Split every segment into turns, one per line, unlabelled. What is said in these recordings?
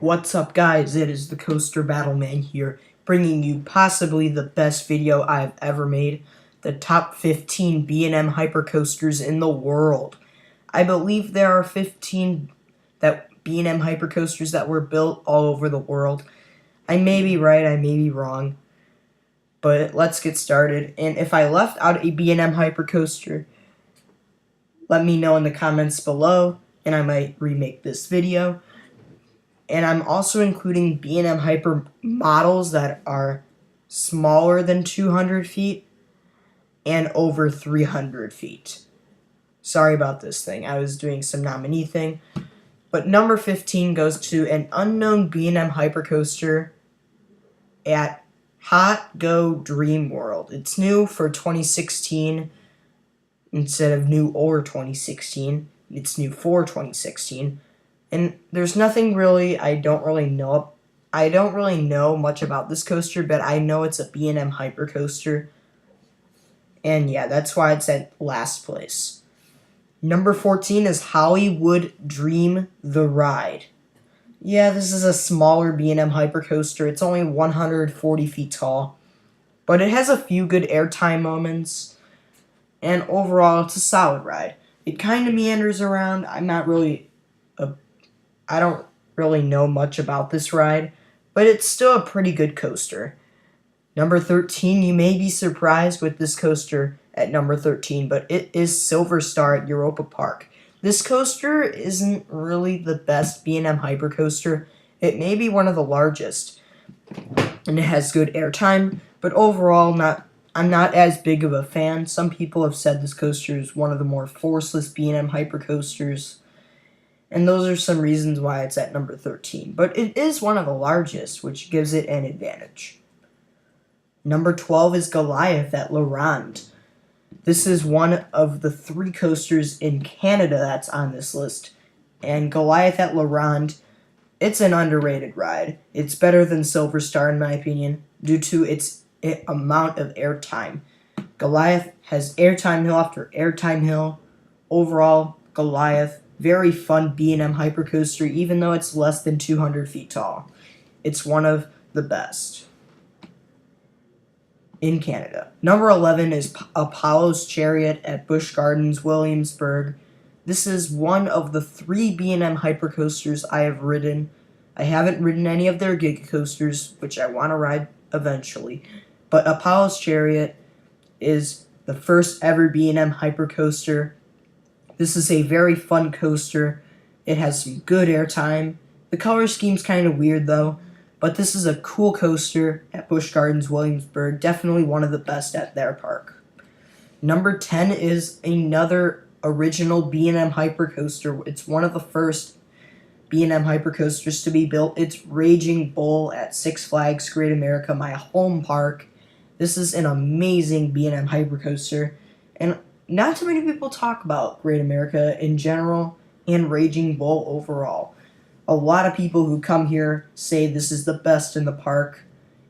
What's up, guys? It is the Coaster Battleman here, bringing you possibly the best video I've ever made, the top 15 B&M hypercoasters in the world. I believe there are 15 B&M hypercoasters that were built all over the world. I may be right, I may be wrong, but let's get started. And if I left out a B&M hypercoaster, let me know in the comments below, and I might remake this video. And I'm also including B&M Hyper models that are smaller than 200 feet and over 300 feet. Sorry about this thing. I was doing some nominee thing. But number 15 goes to an unknown B&M hypercoaster at Hot Go Dream World. It's new for 2016 instead of new or 2016. It's new for 2016. And there's nothing really, I don't really know much about this coaster, but I know it's a B&M hypercoaster. And yeah, that's why it's at last place. Number 14 is Hollywood Dream the Ride. Yeah, this is a smaller B&M hypercoaster. It's only 140 feet tall, but it has a few good airtime moments, and overall, it's a solid ride. It kind of meanders around. I don't really know much about this ride, but it's still a pretty good coaster. Number 13, you may be surprised with this coaster at number 13, but it is Silver Star at Europa Park. This coaster isn't really the best B&M hypercoaster. It may be one of the largest, and it has good airtime, but overall, I'm not as big of a fan. Some people have said this coaster is one of the more forceless B&M hypercoasters, and those are some reasons why it's at number 13. But it is one of the largest, which gives it an advantage. Number 12 is Goliath at La Ronde. This is one of the 3 coasters in Canada that's on this list. And Goliath at La Ronde, it's an underrated ride. It's better than Silver Star in my opinion, due to its amount of airtime. Goliath has airtime hill after airtime hill. Overall, Goliath, very fun B&M hypercoaster, even though it's less than 200 feet tall. It's one of the best in Canada. Number 11 is Apollo's Chariot at Busch Gardens, Williamsburg. This is one of the 3 B&M hypercoasters I have ridden. I haven't ridden any of their Giga coasters, which I want to ride eventually. But Apollo's Chariot is the first ever B&M hypercoaster. This is a very fun coaster. It has some good airtime. The color scheme's kind of weird though, but this is a cool coaster at Busch Gardens, Williamsburg. Definitely one of the best at their park. Number 10 is another original B&M hypercoaster. It's one of the first B&M hypercoasters to be built. It's Raging Bull at Six Flags Great America, my home park. This is an amazing B&M hypercoaster, and not too many people talk about Great America in general and Raging Bull overall. A lot of people who come here say this is the best in the park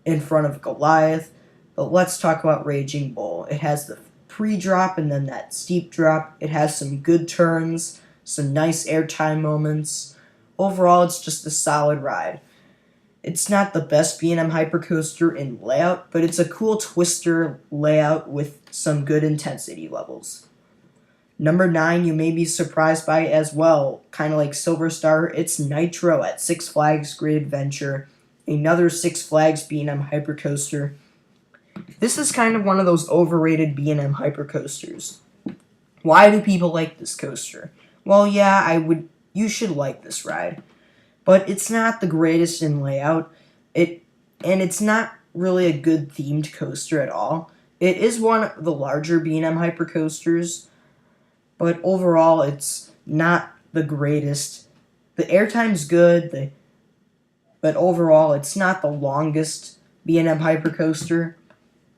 in front of Goliath, but let's talk about Raging Bull. It has the pre-drop and then that steep drop. It has some good turns, some nice airtime moments. Overall, it's just a solid ride. It's not the best B&M hypercoaster in layout, but it's a cool twister layout with some good intensity levels. Number 9, you may be surprised by as well. Kind of like Silver Star, it's Nitro at Six Flags Great Adventure, another Six Flags B&M hypercoaster. This is kind of one of those overrated B&M hypercoasters. Why do people like this coaster? Well, yeah, you should like this ride, but it's not the greatest in layout. It's not really a good themed coaster at all. It is one of the larger B&M hypercoasters, but overall it's not the greatest. The airtime's good, but overall it's not the longest B&M hypercoaster.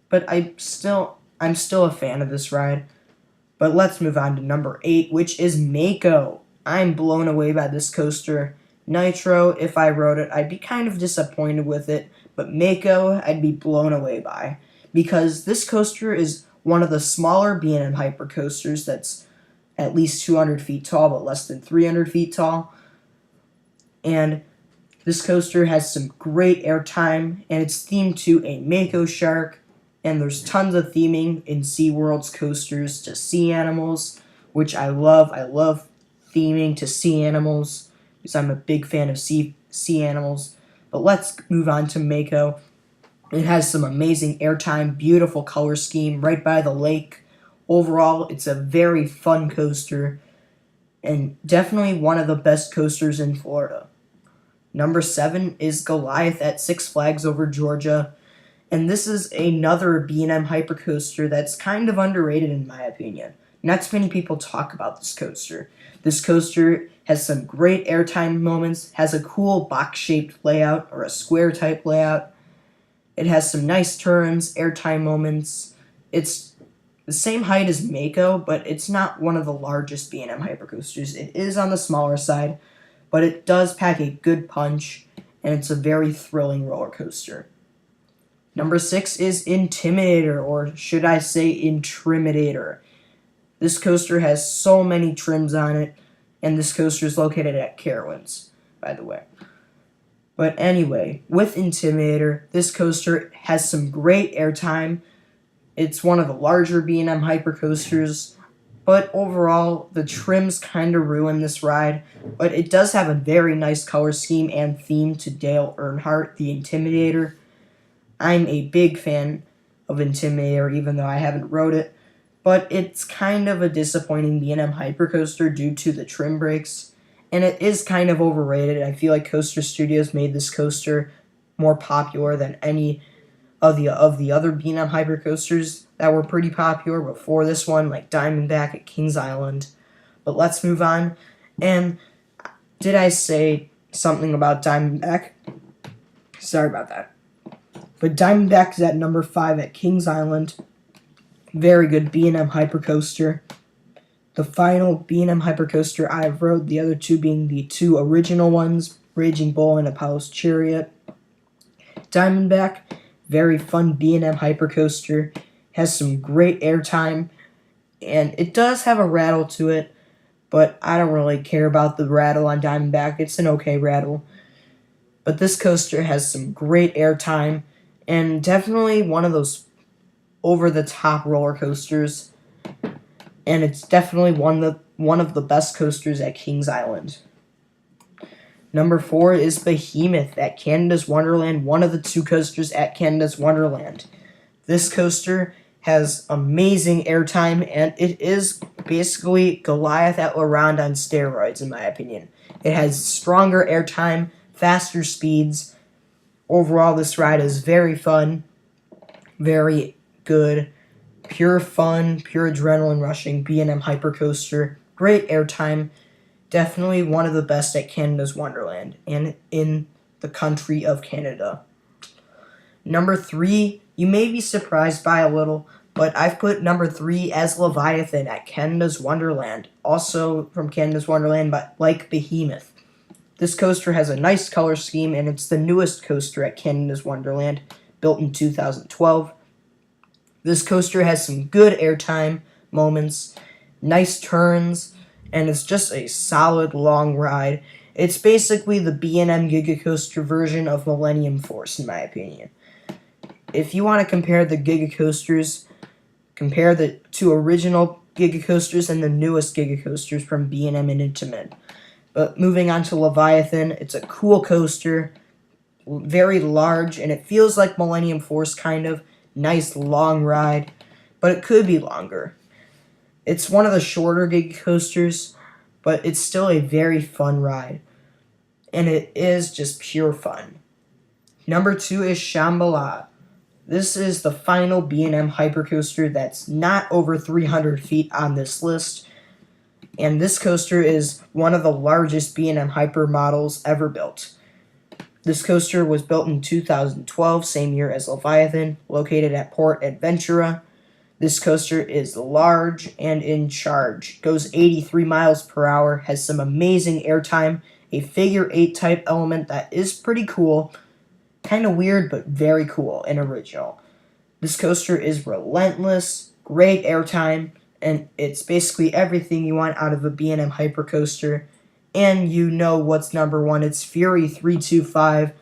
But I'm still a fan of this ride. But let's move on to number 8, which is Mako. I'm blown away by this coaster. Nitro, if I rode it, I'd be kind of disappointed with it, but Mako, I'd be blown away by, because this coaster is one of the smaller B&M hypercoasters that's at least 200 feet tall, but less than 300 feet tall. And This coaster has some great airtime, and it's themed to a mako shark, and there's tons of theming in SeaWorld's coasters to sea animals, which I love. I love theming to sea animals because I'm a big fan of sea animals. But let's move on to Mako. It has some amazing airtime, beautiful color scheme right by the lake. Overall, it's a very fun coaster and definitely one of the best coasters in Florida. Number 7 is Goliath at Six Flags Over Georgia. And this is another B&M hypercoaster that's kind of underrated in my opinion. Not too many people talk about this coaster. This coaster has some great airtime moments, has a cool box-shaped layout or a square-type layout. It has some nice turns, airtime moments. It's the same height as Mako, but it's not one of the largest B&M hypercoasters. It is on the smaller side, but it does pack a good punch, and it's a very thrilling roller coaster. Number 6 is Intimidator, or should I say Intimidator. This coaster has so many trims on it, and this coaster is located at Carowinds, by the way. But anyway, with Intimidator, this coaster has some great airtime. It's one of the larger B&M hypercoasters, but overall, the trims kind of ruin this ride. But it does have a very nice color scheme and theme to Dale Earnhardt, the Intimidator. I'm a big fan of Intimidator, even though I haven't rode it. But it's kind of a disappointing B&M hypercoaster due to the trim breaks. And it is kind of overrated. I feel like Coaster Studios made this coaster more popular than any of the other B&M hypercoasters that were pretty popular before this one, like Diamondback at Kings Island. But let's move on. And did I say something about Diamondback? Sorry about that. But Diamondback is at number 5 at Kings Island. Very good B&M hypercoaster. The final B&M hypercoaster I've rode, the other two being the two original ones, Raging Bull and Apollo's Chariot. Diamondback, very fun B&M hypercoaster, has some great airtime, and it does have a rattle to it, but I don't really care about the rattle on Diamondback. It's an okay rattle. But this coaster has some great airtime, and definitely one of those over-the-top roller coasters, and it's definitely one of the best coasters at Kings Island. Number 4 is Behemoth at Canada's Wonderland, one of the two coasters at Canada's Wonderland. This coaster has amazing airtime, and it is basically Goliath at La Ronde on steroids, in my opinion. It has stronger airtime, faster speeds. Overall, this ride is very fun, very good, pure fun, pure adrenaline rushing B&M hypercoaster, great airtime, definitely one of the best at Canada's Wonderland and in the country of Canada. Number 3, you may be surprised by a little, but I've put number 3 as Leviathan at Canada's Wonderland, also from Canada's Wonderland, but like Behemoth. This coaster has a nice color scheme, and it's the newest coaster at Canada's Wonderland, built in 2012. This coaster has some good airtime moments, nice turns, and it's just a solid long ride. It's basically the B&M Giga Coaster version of Millennium Force, in my opinion. If you want to compare the Giga Coasters, compare the two original Giga Coasters and the newest Giga Coasters from B&M and Intamin. But moving on to Leviathan, it's a cool coaster, very large, and it feels like Millennium Force kind of. Nice long ride, but it could be longer. It's one of the shorter Giga Coasters, but it's still a very fun ride. And it is just pure fun. Number 2 is Shambhala. This is the final B&M hypercoaster that's not over 300 feet on this list. And this coaster is one of the largest B&M hyper models ever built. This coaster was built in 2012, same year as Leviathan, located at Port Adventura. This coaster is large and in charge, goes 83 miles per hour, has some amazing airtime, a figure 8 type element that is pretty cool, kind of weird but very cool and original. This coaster is relentless, great airtime, and it's basically everything you want out of a B&M hypercoaster. And you know what's number 1. It's Fury 325,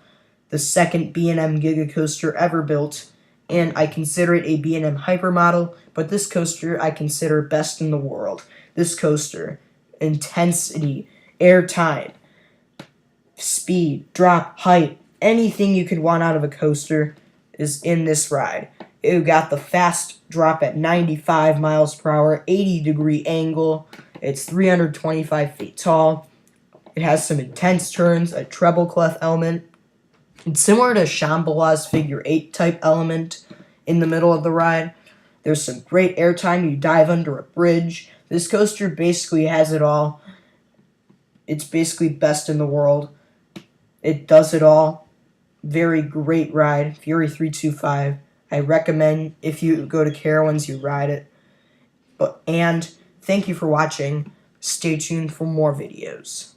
the second B&M Giga Coaster ever built. And I consider it a B&M Hypermodel, but this coaster I consider best in the world. This coaster, intensity, airtime, speed, drop, height, anything you could want out of a coaster is in this ride. It got the fast drop at 95 miles per hour, 80-degree angle. It's 325 feet tall. It has some intense turns, a treble clef element. It's similar to Shambhala's figure 8 type element in the middle of the ride. There's some great airtime. You dive under a bridge. This coaster basically has it all. It's basically best in the world. It does it all. Very great ride. Fury 325. I recommend if you go to Carowinds, you ride it. And thank you for watching. Stay tuned for more videos.